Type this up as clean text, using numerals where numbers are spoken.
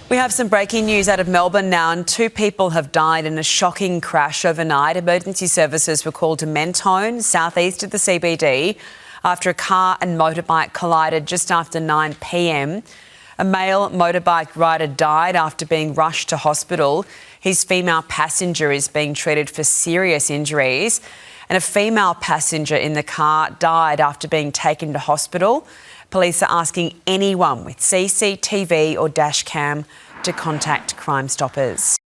We have some breaking news out of Melbourne now, and 2 people have died in a shocking crash overnight. Emergency services were called to Mentone, southeast of the CBD, after a car and motorbike collided just after 9 p.m. A male motorbike rider died after being rushed to hospital. His female passenger is being treated for serious injuries, and a female passenger in the car died after being taken to hospital. Police are asking anyone with CCTV or dash cam to contact Crime Stoppers.